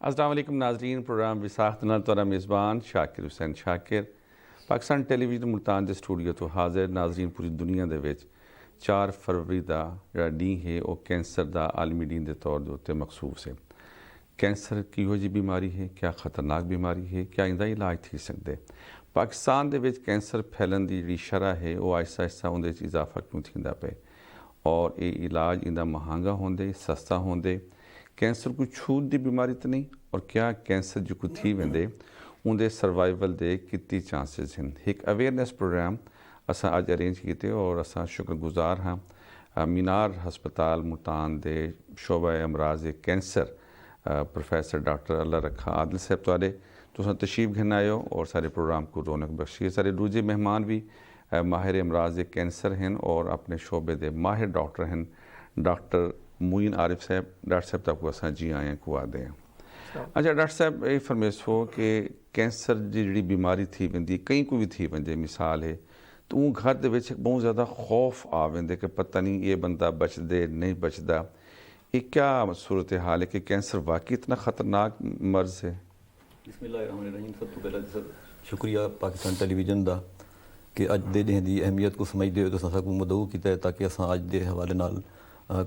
السلام علیکم ناظرین، پروگرام وساخت نال تورا میزبان شاکر حسین شاکر پاکستان ٹیلی ویژن ملتان دے اسٹوڈیو تو حاضر۔ ناظرین، پوری دنیا دے وچ 4 فروری دا جڑا ڈی ہے وہ کینسر دا عالمی ڈین دے طور دے اتنے مخصوص ہے۔ کینسر کیہو جی بیماری ہے، کیا خطرناک بیماری ہے، کیا اندہ علاج تھی سکدے؟ پاکستان دے وچ کینسر پھیلن دی جڑی شرح ہے وہ آہستہ آہستہ اندے وچ اضافہ کیوں تھیندا پے، اور یہ علاج اندہ مہنگا ہوندے سستا ہوندے؟ کینسر کوئی چھوٹ دی بیماری تو نہیں، اور کیا کینسر جو کوئی تھی ویندے اندے سروائیول دے کتنی چانسز ہیں؟ ایک اویئرنیس پروگرام اساں اج ارینج کیتے اور اساں شکر گزار ہاں مینار ہسپتال ملتان دے شعبہ امراض کینسر پروفیسر ڈاکٹر اللہ رکھا عادل صاحب توارے تساں تشریف گھن آئے ہو اور سارے پروگرام کو رونق بخشی۔ سارے دوجے مہمان بھی ماہر امراض کینسر ہیں اور اپنے شعبے دے ماہر ڈاکٹر ہیں، ڈاکٹر معین عارف صاحب۔ ڈاکٹر صاحب تک اساں جی آئے ہیں کو آدھے ہیں۔ اچھا ڈاکٹر صاحب یہ فرمیسو کہ کینسر جڑی بیماری تھی ویندی کہیں کو بھی تھی ویندے مثال ہے تو وہ گھر دے وچ بہت زیادہ خوف آ ویندے کہ پتہ نہیں یہ بندہ بچ دے نہیں بچدا، یہ کیا صورتحال ہے کہ کینسر واقعی اتنا خطرناک مرض ہے؟ بسم اللہ الرحمن الرحیم۔ سب تو پہلا سر شکریہ پاکستان ٹیلی ویژن دا کہ اج دے دن دی اہمیت کو سمجھدے ہوئے تو ساکو مدعو کیتا ہے تاکہ اساں اج دے حوالے نال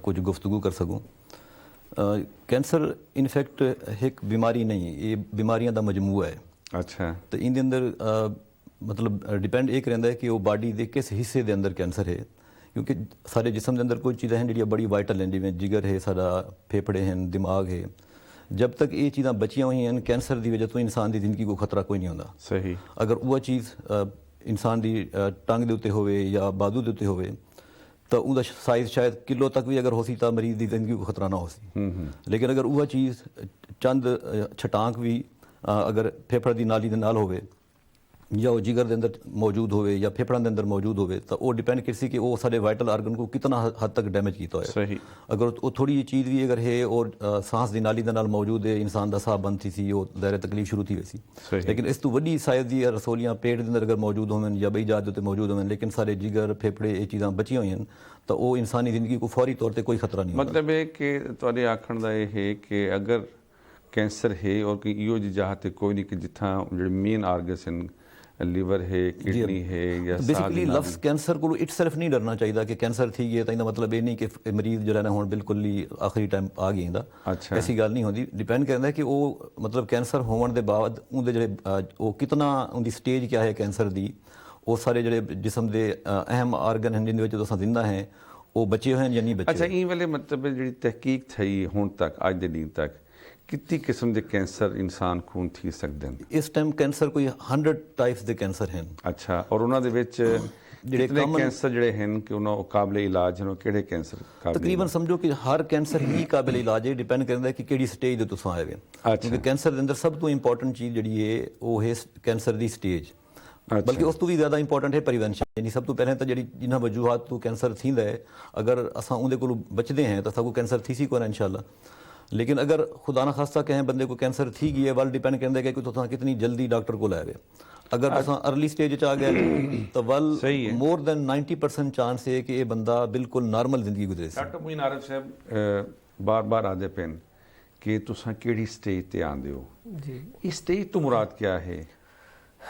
کچھ گفتگو کر سکوں۔ کینسر انفیکٹ ایک بیماری نہیں، یہ بیماریاں دا مجموعہ ہے۔ اچھا، تو ان دے اندر مطلب ڈیپینڈ ایک رہندا ہے کہ وہ باڈی دے کس حصے دے اندر کینسر ہے، کیونکہ سارے جسم دے اندر کوئی چیزیں ہیں جڑیاں بڑی وائٹل ہیں، جویں جگر ہے، سارا پھیپھڑے ہیں، دماغ ہے۔ جب تک یہ چیزاں بچیاں ہوئی ہیں کینسر دی وجہ تو انسان دی زندگی کو خطرہ کوئی نہیں ہوندا۔ صحیح۔ اگر وہ چیز انسان دی ٹنگ دے اوتے ہوئے یا بازو دے اوتے ہوئے تو ان دا سائز شاید کلو تک بھی اگر ہو سی تو مریض دی زندگی کو خطرہ نہ ہو سی، لیکن اگر وہ چیز چند چھٹانک بھی اگر پھیپھڑ دی نالی دے نال ہوئے یا وہ جگر دے اندر موجود ہوئے یا پھیپھڑاں دے اندر موجود ہوئے تو وہ ڈیپینڈ کرسی کہ وہ سارے وائٹل آرگن کو کتنا حد تک ڈیمیج کیتا ہے۔ صحیح۔ اگر وہ تھوڑی جی چیز بھی اگر ہے اور سانس دی نالی دے نال موجود ہے، انسان دا ساہ بند تھی سی، وہ دائرہ تکلیف شروع تھی ویسی۔ لیکن اس تو وڈی سائز دی رسولیاں پیٹ دے اندر اگر موجود ہوئیں یا بئی جات دے موجود ہوئیں لیکن سارے جگر پھیپھڑے یہ چیزاں بچیاں ہوئی ہیں تو وہ انسانی زندگی کو فوری طور تے کوئی خطرہ نہیں ہوتا۔ مطلب ہے کہ تواڈے آکھن دا یہ ہے کہ اگر کینسر ہے اور کہ ایو جی جہاں تے کوئی نہیں کہ جتھاں جڑے مین آرگنس ہیں، لیور ہے، کڈنی ہے یا بیسیکلی لفظ کینسر کو اٹ سیلف نہیں ڈرنا چاہیے کہ کینسر تھی گیا تو مطلب یہ نہیں کہ مریض جو ہے نا ہوں بالکل ہی آخری ٹائم آ گئی ہوں۔ اچھا، ایسی گل نہیں ہوتی۔ ڈیپینڈ کرتا ہے کہ وہ مطلب کینسر ہون دے بعد اندر جڑے وہ کتنا ان دی سٹیج کیا ہے کینسر دی، وہ سارے جڑے جسم دے اہم آرگن ہیں جن دے وچ تساں زندہ ہیں وہ بچے ہوئے ہیں یا نہیں بچے۔ اچھا، این والے مطلب جڑی تحقیق تھی ہون تک اج دے دن تک کتنی قسم دے کینسر انسان کون تھی سکدے ہیں؟ اس ٹائم کینسر کوئی 100 ٹائپس دے کینسر ہیں۔ اچھا، اور انہاں دے وچ کتنے کینسر جڑے ہیں کہ انہاں قابل علاج ہیں، کیڑے کینسر قابل؟ تقریباً سمجھو کہ ہر کینسر ہی قابل علاج ہے، ڈیپینڈ کرتا ہے کہ کیڑی سٹیج دے تساں آئے ہوئے۔ کیونکہ کینسر دے اندر سب تو امپورٹنٹ چیز جڑی ہے وہ ہے کینسر دی سٹیج، بلکہ اس تو بھی زیادہ امپورٹنٹ ہے پریونشن۔ یعنی سب تو پہلے تو جڑی جنہاں وجوہات تو کینسر تھیندا ہے اگر اساں اون دے کولوں بچدے ہیں تو ساکو کینسر تھی سی کوئی انشاءاللہ۔ لیکن اگر خدا نہ خواستہ کہیں بندے کو کینسر تھی گئی ہے ول ڈیپینڈ کرتا ہے کہ تساں کتنی جلدی ڈاکٹر کو لائے ہوئے۔ اگر تساں ارلی سٹیج وچ آ گئے تو ول مور دین 90% چانس ہے کہ یہ بندہ بالکل نارمل زندگی گزرے سی۔ ڈاکٹر معین عارف صاحب بار بار آدھے پین کہ تساں کیڑی سٹیج تے آندے ہو، جی اس سٹیج تو مراد کیا ہے؟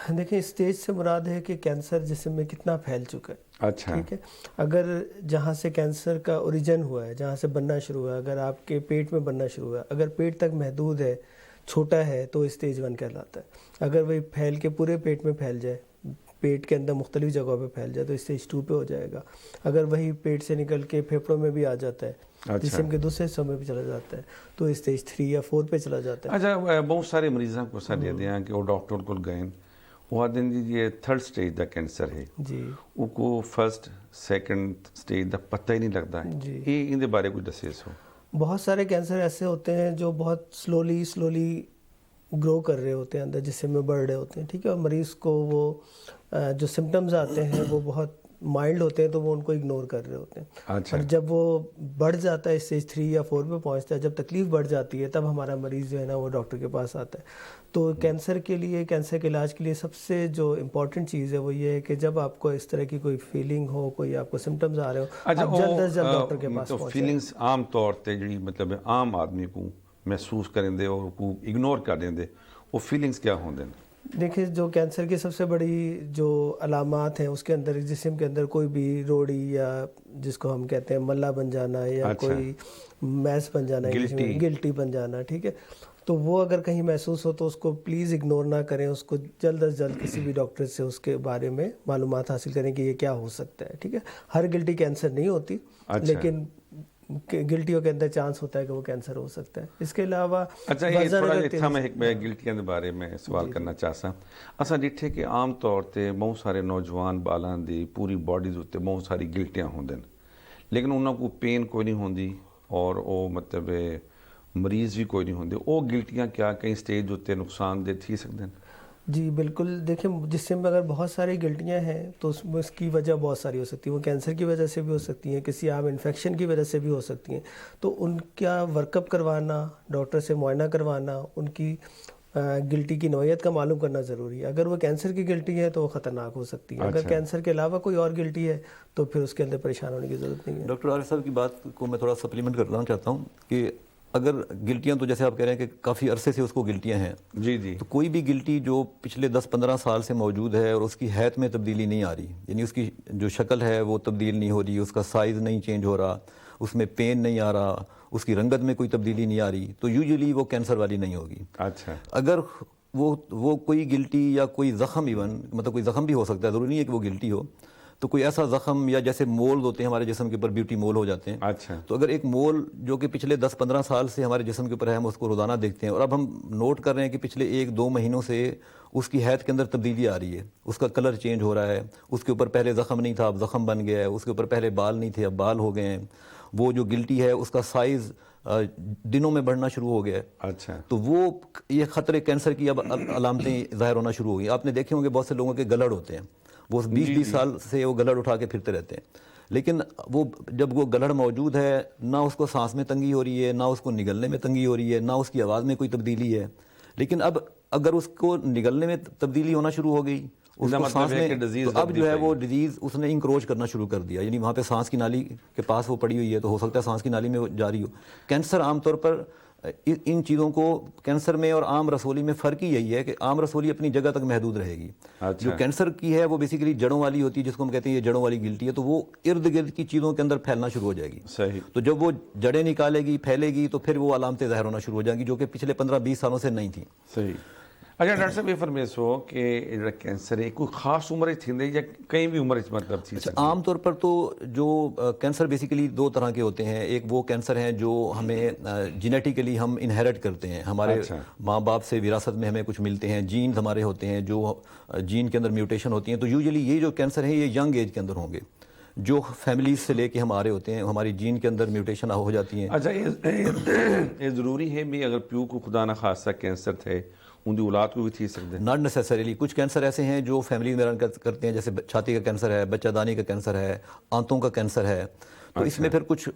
دیکھیں اسٹیج سے مراد ہے کہ کینسر جسم میں کتنا پھیل چکا ہے۔ اچھا، ٹھیک ہے، اگر جہاں سے کینسر کا اوریجن ہوا ہے، جہاں سے بننا شروع ہوا ہے، اگر آپ کے پیٹ میں بننا شروع ہوا ہے، اگر پیٹ تک محدود ہے، چھوٹا ہے تو اسٹیج 1 کہلاتا ہے۔ اگر وہی پھیل کے پورے پیٹ میں پھیل جائے، پیٹ کے اندر مختلف جگہوں پہ پھیل جائے تو اسٹیج 2 پہ ہو جائے گا۔ اگر وہی پیٹ سے نکل کے پھیپھڑوں میں بھی آ جاتا ہے، جسم کے دوسرے حصوں میں بھی چلا جاتا ہے تو اسٹیج 3 یا 4 پہ چلا جاتا ہے۔ اچھا، بہت سارے مریضاں کو سا دے دیا کہ وہ ڈاکٹر کو گئے وہ آدھے جی یہ 3rd سٹیج دا کینسر ہے، جی، وہ کو 1st 2nd سٹیج دا پتہ ہی نہیں لگتا ہے۔ جی، یہ ان دے بارے کچھ دسے سو۔ بہت سارے کینسر ایسے ہوتے ہیں جو بہت سلولی گرو کر رہے ہوتے ہیں، اندر جسم میں بڑھ رہے ہوتے ہیں، ٹھیک ہے، اور مریض کو وہ جو سمٹمز آتے ہیں وہ بہت مائلڈ ہوتے ہیں تو وہ ان کو اگنور کر رہے ہوتے ہیں۔ اچھا، اور جب وہ بڑھ جاتا ہے اسٹیج 3 یا 4 پہ پہنچتا ہے، جب تکلیف بڑھ جاتی ہے تب ہمارا مریض جو ہے نا وہ ڈاکٹر کے پاس آتا ہے۔ تو کینسر کے لیے، کینسر کے علاج کے لیے سب سے جو امپورٹنٹ چیز ہے وہ یہ ہے کہ جب آپ کو اس طرح کی کوئی فیلنگ ہو، کوئی آپ کو سمٹمز آ رہے ہو، آپ جلد از جلد ڈاکٹر کے پاس پہنچیں۔ فیلنگز عام طور تے جڑی مطلب عام آدمی کو محسوس کریں دے اور کو اگنور کر دیں دے وہ فیلنگز کیا ہوں دیں؟ دیکھیں جو کینسر کی سب سے بڑی جو علامات ہیں اس کے اندر جسم کے اندر کوئی بھی روڑی یا جس کو ہم کہتے ہیں ملا بن جانا یا کوئی میس بن جانا گلٹی بن جانا، ٹھیک ہے، تو وہ اگر کہیں محسوس ہو تو اس کو پلیز اگنور نہ کریں، اس کو جلد از جلد کسی بھی ڈاکٹر سے اس کے بارے میں معلومات حاصل کریں کہ یہ کیا ہو سکتا ہے، ٹھیک ہے۔ ہر گلٹی کینسر نہیں ہوتی، لیکن گلٹیوں کے اندر چانس ہوتا ہے کہ وہ کینسر ہو سکتا ہے۔ اس کے علاوہ یہ تھوڑا جتھا میں گلٹیاں دے بارے میں سوال کرنا چاہتا اساں ڈٹھے کہ عام طور تے بہت سارے نوجوان بالاں دی پوری باڈیز اتنے بہت ساری گلٹیاں ہوندیں لیکن انہاں کو پین کوئی نہیں ہوندی اور وہ مطلب مریض بھی کوئی نہیں ہوندے، وہ گلٹیاں کیا کئی سٹیج اتنے نقصان دہ تھی سکتے ہیں؟ جی بالکل، دیکھیں جسم میں اگر بہت ساری گلٹیاں ہیں تو اس میں اس کی وجہ بہت ساری ہو سکتی ہیں، وہ کینسر کی وجہ سے بھی ہو سکتی ہیں، کسی عام انفیکشن کی وجہ سے بھی ہو سکتی ہیں، تو ان کا ورک اپ کروانا، ڈاکٹر سے معائنہ کروانا، ان کی گلٹی کی نوعیت کا معلوم کرنا ضروری ہے۔ اگر وہ کینسر کی گلٹی ہے تو وہ خطرناک ہو سکتی ہے، اگر کینسر کے علاوہ کوئی اور گلٹی ہے تو پھر اس کے اندر پریشان ہونے کی ضرورت نہیں ہے۔ ڈاکٹر عارف صاحب کی بات کو میں تھوڑا سپلیمنٹ کرنا چاہتا ہوں کہ اگر گلٹیاں تو جیسے آپ کہہ رہے ہیں کہ کافی عرصے سے اس کو گلٹیاں ہیں، جی تو کوئی بھی گلٹی جو پچھلے 10-15 سال سے موجود ہے اور اس کی حیت میں تبدیلی نہیں آ رہی، یعنی اس کی جو شکل ہے وہ تبدیل نہیں ہو رہی، اس کا سائز نہیں چینج ہو رہا، اس میں پین نہیں آ رہا، اس کی رنگت میں کوئی تبدیلی نہیں آ رہی، تو یوزلی وہ کینسر والی نہیں ہوگی۔ اچھا، اگر وہ کوئی گلٹی یا کوئی زخم ایون مطلب کوئی زخم بھی ہو سکتا ہے، ضروری نہیں ہے کہ وہ گلٹی ہو، تو کوئی ایسا زخم یا جیسے مول ہوتے ہیں ہمارے جسم کے اوپر، بیوٹی مول ہو جاتے ہیں، اچھا، تو اگر ایک مول جو کہ پچھلے 10-15 سال سے ہمارے جسم کے اوپر ہے، ہم اس کو روزانہ دیکھتے ہیں اور اب ہم نوٹ کر رہے ہیں کہ پچھلے 1-2 مہینوں سے اس کی حیت کے اندر تبدیلی آ رہی ہے، اس کا کلر چینج ہو رہا ہے، اس کے اوپر پہلے زخم نہیں تھا اب زخم بن گیا ہے، اس کے اوپر پہلے بال نہیں تھے اب بال ہو گئے ہیں، وہ جو گلٹی ہے اس کا سائز دنوں میں بڑھنا شروع ہو گیا ہے، اچھا، تو وہ یہ خطرے کینسر کی اب علامتیں ظاہر ہونا شروع ہو گئی۔ آپ نے دیکھے ہوں گے بہت سے لوگوں کے گلڑ ہوتے ہیں، وہ 20 سال سے وہ گلڑ اٹھا کے پھرتے رہتے ہیں، لیکن وہ جب وہ گلڑ موجود ہے نہ اس کو سانس میں تنگی ہو رہی ہے، نہ اس کو نگلنے میں تنگی ہو رہی ہے، نہ اس کی آواز میں کوئی تبدیلی ہے، لیکن اب اگر اس کو نگلنے میں تبدیلی ہونا شروع ہو گئی، اس کو سانس میں، تو اب جو ہے وہ ڈیزیز اس نے انکروچ کرنا شروع کر دیا، یعنی وہاں پہ سانس کی نالی کے پاس وہ پڑی ہوئی ہے، تو ہو سکتا ہے سانس کی نالی میں وہ جاری ہو۔ کینسر عام طور پر ان چیزوں کو، کینسر میں اور عام رسولی میں فرق ہی یہی ہے کہ عام رسولی اپنی جگہ تک محدود رہے گی، جو کینسر کی ہے وہ بیسیکلی جڑوں والی ہوتی ہے، جس کو ہم کہتے ہیں یہ جڑوں والی گلٹی ہے، تو وہ ارد گرد کی چیزوں کے اندر پھیلنا شروع ہو جائے گی۔ صحیح۔ تو جب وہ جڑیں نکالے گی، پھیلے گی، تو پھر وہ علامتیں ظاہر ہونا شروع ہو جائیں گی جو کہ پچھلے 15-20 سالوں سے نہیں تھیں۔ صحیح۔ اچھا ڈاکٹر صاحب یہ فرمائے سو کہ جڑا کینسر ہے کوئی خاص عمر تھیندے یا کہیں بھی عمر مطلب تھی سکتی؟ عام طور پر تو جو کینسر بیسیکلی 2 طرح کے ہوتے ہیں، ایک وہ کینسر ہیں جو ہمیں جینیٹیکلی ہم انہیرٹ کرتے ہیں، ہمارے ماں باپ سے وراثت میں ہمیں کچھ ملتے ہیں، جینز ہمارے ہوتے ہیں جو جین کے اندر میوٹیشن ہوتی ہیں، تو یوزلی یہ جو کینسر ہیں یہ ینگ ایج کے اندر ہوں گے، جو فیملیز سے لے کے ہم آ رہے ہوتے ہیں، ہماری جین کے اندر میوٹیشن ہو جاتی ہیں۔ اچھا یہ ضروری ہے بھی اگر پیو کو خدا نہ خاصہ کینسر تھے ان دی اولاد کو بھی تھی سکتے ہیں؟ ناٹ نیسیسریلی، کچھ کینسر ایسے ہیں جو فیملی میں رن کرتے ہیں، جیسے چھاتی کا کینسر ہے، بچہ دانی کا کینسر ہے، آنتوں کا کینسر ہے، تو اس میں پھر کچھ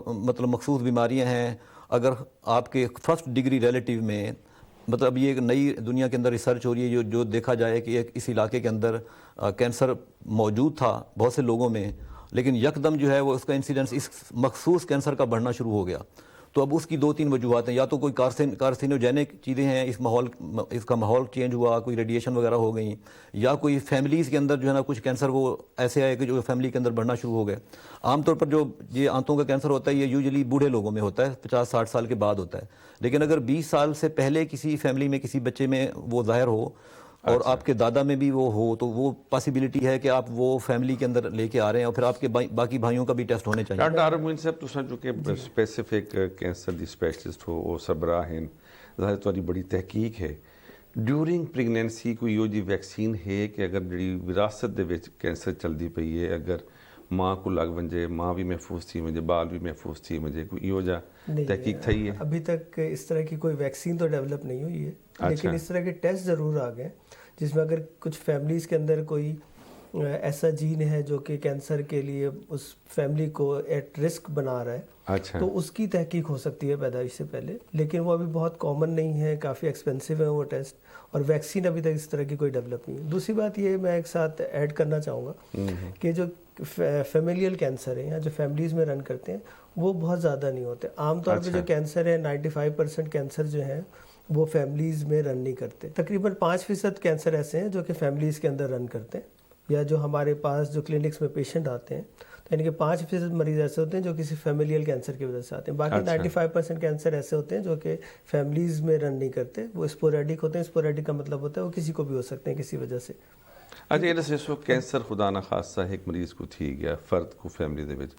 مطلب مخصوص بیماریاں ہیں۔ اگر آپ کے فرسٹ ڈگری ریلیٹیو میں، مطلب یہ ایک نئی دنیا کے اندر ریسرچ ہو رہی ہے جو دیکھا جائے کہ اس علاقے کے اندر کینسر موجود تھا بہت سے لوگوں میں، لیکن یکدم جو ہے وہ اس کا انسیڈنس اس مخصوص کینسر کا بڑھنا شروع ہو گیا، تو اب اس کی 2-3 وجوہات ہیں، یا تو کوئی کارسینوجینک چیزیں ہیں، اس کا ماحول چینج ہوا، کوئی ریڈیشن وغیرہ ہو گئی، یا کوئی فیملیز کے اندر جو ہے نا کچھ کینسر وہ ایسے آئے کہ جو فیملی کے اندر بڑھنا شروع ہو گئے۔ عام طور پر جو یہ آنتوں کا کینسر ہوتا ہے یہ یوزلی بوڑھے لوگوں میں ہوتا ہے، 50-60 سال کے بعد ہوتا ہے، لیکن اگر 20 سال سے پہلے کسی فیملی میں کسی بچے میں وہ ظاہر ہو اور آپ کے دادا میں بھی وہ ہو، تو وہ پاسبلٹی ہے کہ آپ وہ فیملی کے اندر لے کے آ رہے ہیں، اور پھر آپ کے باقی بھائیوں کا بھی ٹیسٹ ہونے چاہیے۔ ڈاکٹر عارف موین صاحب تساں جو کہ اسپیسیفک کینسر دی اسپیشلسٹ ہو وہ سربراہ ہیں، ظاہر تہاڈی بڑی تحقیق ہے، ڈیورنگ پریگنینسی کوئی یو جی ویکسین ہے کہ اگر جڑی وراثت دے وچ کینسر چلدی پئی ہے، اگر ماں کو لگ ونجے، ماں بھی محفوظ تھی ونجے، بال بھی محفوظ تھی ونجے، کوئی یو جا تحقیق تھی ہے؟ ابھی تک اس طرح کی کوئی ویکسین تو ڈیولپ نہیں ہوئی ہے، لیکن اس طرح کے ٹیسٹ ضرور آ گئے جس میں اگر کچھ فیملیز کے اندر کوئی ایسا جین ہے جو کہ کینسر کے لیے اس فیملی کو ایٹ رسک بنا رہا ہے، تو اس کی تحقیق ہو سکتی ہے پیدائش سے پہلے، لیکن وہ ابھی بہت کامن نہیں ہے، کافی ایکسپینسو ہے وہ ٹیسٹ، اور ویکسین ابھی تک اس طرح کی کوئی ڈیولپ نہیں ہے۔ دوسری بات یہ میں ایک ساتھ ایڈ کرنا چاہوں گا کہ جو فیملیل کینسر ہیں یا جو فیملیز میں رن کرتے ہیں وہ بہت زیادہ نہیں ہوتے. عام طور پہ جو کینسر ہے 95% کینسر جو ہیں وہ فیملیز میں رن نہیں کرتے. تقریباً 5% کینسر ایسے ہیں جو کہ فیملیز کے اندر رن کرتے ہیں, یا جو ہمارے پاس جو کلینکس میں پیشنٹ آتے ہیں تو یعنی کہ 5% مریض ایسے ہوتے ہیں جو کسی فیملیل کینسر کی وجہ سے آتے ہیں. باقی 95% کینسر ایسے ہوتے ہیں جو کہ فیملیز میں رن نہیں کرتے, وہ اسپوریڈک ہوتے ہیں. اسپوریڈک کا مطلب ہوتا ہے وہ کسی کو بھی ہو سکتے ہیں کسی وجہ سے. اچھا یہ دسو کینسر خدا نہ خاصہ ایک مریض کو تھی گیا فرد کو فیملی دے وچ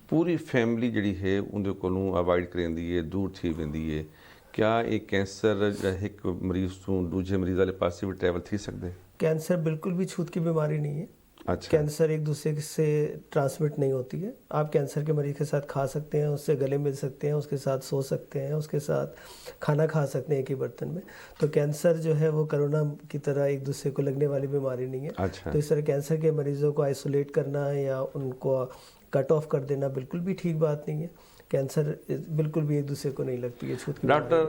پوری فیملی جڑی ہے اندے کولوں اوائڈ کریندی ہے, دور تھی ویندی ہے, کیا ایک کینسر ایک مریض تو دوسرے مریض والے پاسے بھی ٹریول تھی سکدے؟ کینسر بالکل بھی چھوت کی بیماری نہیں ہے. اچھا کینسر ایک دوسرے سے ٹرانسمٹ نہیں ہوتی ہے. آپ کینسر کے مریض کے ساتھ کھا سکتے ہیں, اس سے گلے مل سکتے ہیں, اس کے ساتھ سو سکتے ہیں, اس کے ساتھ کھانا کھا سکتے ہیں ایک ہی برتن میں. تو کینسر جو ہے وہ کرونا کی طرح ایک دوسرے کو لگنے والی بیماری نہیں ہے. اچھا تو اس طرح کینسر کے مریضوں کو آئسولیٹ کرنا یا ان کو کٹ آف کر دینا بالکل بھی ٹھیک بات نہیں ہے. کینسر بالکل بھی ایک دوسرے کو نہیں لگتی ہے چھوت کی. ڈاکٹر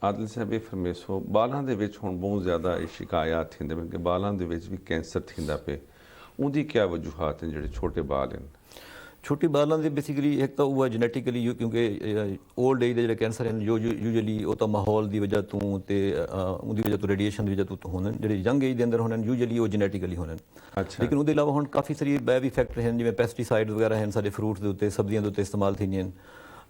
عادل صاحب یہ فرمیسو بالاں دے وچ ہن بہت زیادہ شکایات تھیندے کہ بالاں دے وچ بھی کینسر تھیندا پے, اون دی کیا وجوہات ہیں جڑے چھوٹے بال ہیں؟ چھوٹی بالاں دے بیسیکلی ایک تو وہ جینیٹیکلی کیونکہ اولڈ ایج دے جڑے کینسر ہیں جو یوزلی وہ تو ماحول دی وجہ تو تے اون دی وجہ تو ریڈیشن دی وجہ تو ہونن, جڑے ینگ ایج دے اندر ہونن یوزلی وہ جینیٹیکلی ہونن. اچھا لیکن اون دے علاوہ ہن کافی ساری بیوی فیکٹر ہیں جویں پیسٹیسائڈ وغیرہ ہیں سارے فروٹس دے اوتے سبزیاں دے اوتے استعمال تھیندیاں.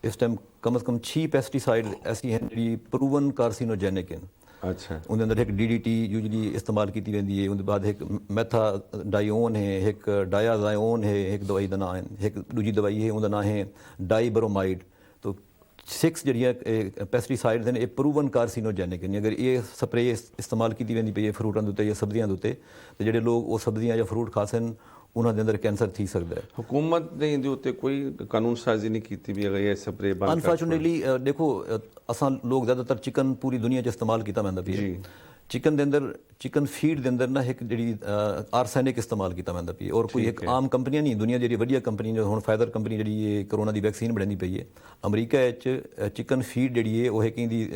اس ٹائم کم از کم 6 پیسٹیسائڈ ایسی ہیں جڑی پروون کارسینوجینک ہیں. اچھا ان اندر ایک ڈی ڈی ٹی یوزلی استعمال کی ویندی ہے, ان بعد ایک میتھا ڈائیون ہے, ایک ڈایازائون ہے, ایک دوائی دا نام ہے, ایک دوجی دوائی ہے ان دا نام ہے ڈائی برومائڈ. تو 6 جڑیاں پیسٹیسائڈ ہیں یہ پروون کارسینوجینک ہیں. اگر یہ سپرے استعمال کی ویندی پئی ہے فروٹاں دے اوتے یا سبزیاں دے اوتے تو جڑے لوگ وہ سبزیاں یا فروٹ کھا سن انہاں دے اندر کینسر تھی سکدا ہے. حکومت نے اندے اوتے کوئی قانون سازی نہیں کیتی بھی اگر یہ سپرے بند کر. انفارچونیٹلی دیکھو اساں لوگ زیادہ تر چکن پوری دنیا چ استعمال کیتا ویندا پئی. چکن دے اندر چکن فیڈ دے اندر نا ایک جڑی آرسینک استعمال کیتا ویندا پئی, اور کوئی ایک عام کمپنیاں نہیں دنیا جڑی وڈیا کمپنی جو ہن فائزر کمپنی جڑی یہ کرونا دی ویکسین بناندی پئی ہے امریکہ وچ چکن فیڈ جڑی ہے وہ ایک دی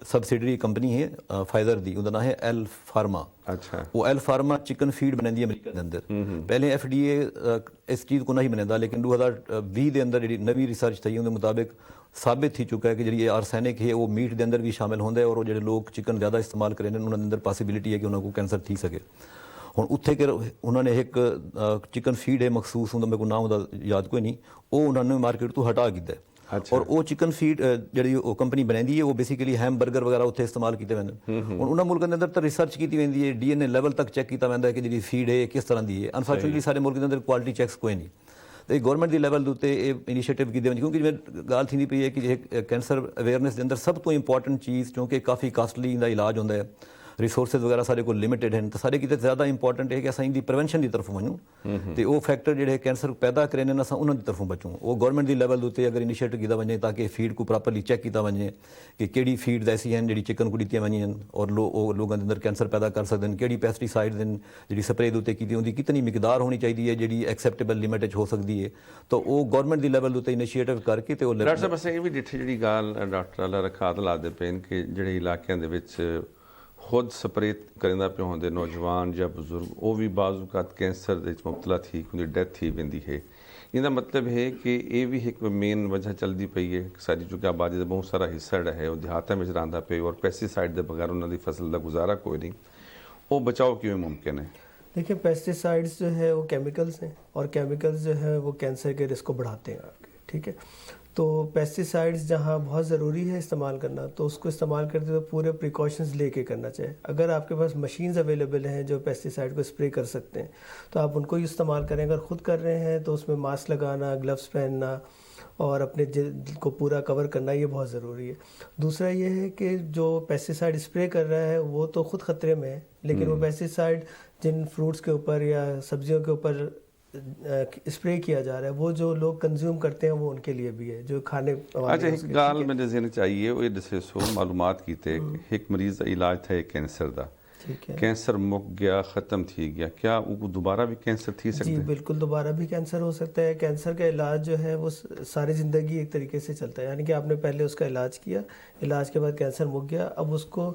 سبسیڈری کمپنی ہے فائزر دی, ان دا نام ہے ایل فارما. اچھا وہ ایل فارما چکن فیڈ بناندی ہے امریکہ دے اندر. پہلے ایف ڈی اے اس چیز کو نہیں بناتا, لیکن 2020 دے اندر جڑی نوی ریسرچ تھی ان دے مطابق ثابت تھی چکا ہے کہ جڑی آرسینک ہے وہ میٹ دے اندر بھی شامل ہوندا ہے, اور وہ جڑے لوگ چکن زیادہ استعمال کریں انہاں دے اندر پاسیبلٹی ہے کہ انہاں کو کینسر تھی سکے. ہن اتھے کہ انہوں نے ایک چکن فیڈ ہے مخصوص ہوندا, میرے کو نام دا یاد کوئی نہیں, وہ انہوں نے مارکیٹ تو ہٹا کیتا ہے. اور وہ چکن فیڈ جڑی وہ کمپنی بناندی ہے وہ بیسیکلی ہیم برگر وغیرہ اتنے استعمال کیتے ویندے. ہن انہاں ملکاں دے اندر تو ریسرچ کیتی ویندی ہے, ڈی این اے لیول تک چیک کیتا ویندا ہے کہ جڑی فیڈ ہے کس طرح دی ہے. انفارچونیٹلی سارے ملک دے اندر کوالٹی چیکس کوئی نہیں. تو یہ گورنمنٹ دی لیول دے اوتے یہ انیشیٹو کیتے ویندے, کیونکہ جویں گال تھیندی پئی ہے کہ کینسر اویئرنیس دے اندر سب تو امپورٹنٹ چیز کیونکہ کافی کاسٹلی دا علاج ہوندا ہے, ریسورسز وغیرہ سارے کو لمیٹڈ ہیں, تو سارے کیتے زیادہ امپورٹنٹ ہے کہ اساں دی پریونشن دی طرف ونجوں تے وہ فیکٹر جڑے کینسر پیدا کرنے نے اساں انہاں دی طرف بچوں. وہ گورنمنٹ دی لیول تے اگر انیشیٹو کیتا ونجے تاکہ فیڈ کو پراپرلی چیک کیتا ونجے کہ کیڑی فیڈ ایسی ہیں جڑی چکن کو دتیاں ونجیں اور لوگاں دے اندر کینسر پیدا کر سکدے ہیں, کیڑی پیسٹیسائڈ ہیں جڑی سپرے دے کیتی ہوندی کتنی مقدار ہونی چاہیے جڑی ایکسیپٹیبل لمٹ وچ ہو سکدی ہے. تو وہ گورنمنٹ دی لیول تے انیشیٹو کر کے تے وہ ڈاکٹر صاحب اساں یہ بھی ڈٹھی جڑی گال ڈاکٹر اللہ رکھا لا دے پین کہ جڑے علاقیاں دے وچ خود سپرے کرندا پہ ہوندے نوجوان یا بزرگ وہ بھی بعض اوقات کینسر دے مبتلا تھی ان دی ڈیتھ تھی ویندی ہے. ان دا مطلب ہے کہ یہ بھی ایک مین وجہ چلدی پئی ہے ساری چونکہ آبادی دا بہت سارا حصہ جڑا ہے وہ دیہاتاں وچ رہندا پے اور پیسٹیسائڈ دے بغیر انہاں دی فصل دا گزارا کوئی نہیں. وہ بچاؤ کیوں ممکن ہے؟ دیکھیں پیسٹیسائڈس جو ہے وہ کیمیکلز ہیں, اور کیمیکلز جو ہے وہ کینسر کے رسک کو بڑھاتے ہیں آپ کے. ٹھیک ہے, تو پیسٹیسائڈس جہاں بہت ضروری ہے استعمال کرنا تو اس کو استعمال کرتے ہوئے پورے پریکاشنز لے کے کرنا چاہیے. اگر آپ کے پاس مشینز اویلیبل ہیں جو پیسٹیسائڈ کو اسپرے کر سکتے ہیں تو آپ ان کو ہی استعمال کریں. اگر خود کر رہے ہیں تو اس میں ماسک لگانا, گلوز پہننا اور اپنے جلد کو پورا کور کرنا یہ بہت ضروری ہے. دوسرا یہ ہے کہ جو پیسٹیسائڈ اسپرے کر رہا ہے وہ تو خود خطرے میں ہے, لیکن وہ پیسٹیسائڈ جن فروٹس کے اوپر یا سبزیوں کے اوپر اسپرے کیا جا رہا ہے وہ جو لوگ کنزیوم کرتے ہیں وہ ان کے لیے بھی ہے جو کھانے. اچھا ایک گال میرے ذہن چاہیے وہ یہ دسے سو معلومات کیتے ایک مریض کا علاج تھا کینسر دا, کینسر مک گیا ختم تھی گیا, کیا وہ دوبارہ بھی کینسر تھی سکتا ہے؟ جی بالکل دوبارہ بھی کینسر ہو سکتا ہے. کینسر کا علاج جو ہے وہ ساری زندگی ایک طریقے سے چلتا ہے, یعنی کہ آپ نے پہلے اس کا علاج کیا, علاج کے بعد کینسر مک گیا, اب اس کو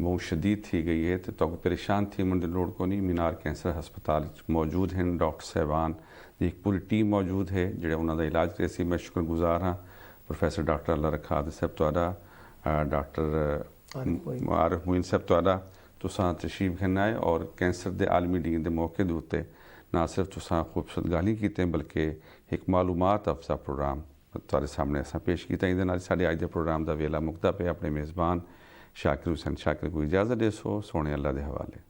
بہت شدید تھی گئی ہے تو پریشان تھی من لوڑ کو نہیں مینار کینسر ہسپتال موجود ہیں ڈاکٹر صاحبان ایک پوری ٹیم موجود ہے جڑے انہوں کا علاج کرے سی میں شکر گزار ہاں پروفیسر ڈاکٹر اللہ رکھا صاحب تہاڈا ڈاکٹر عارف معین صاحب تہاڈا تساں تشریف گھن آئے اور کینسر دے عالمی ڈین دے موقع دے اوتے نہ صرف تساں خوبصورت گالیاں کیتے ہیں بلکہ ایک معلومات افزا پروگرام تہاڈے سامنے اساں پیش کیتا ایں دے نال ساڈے اج دے پروگرام دا ویلا مکدا پہ اپنے میزبان شاکر حسین شاکر کو اجازت دے سو سونے اللہ دے حوالے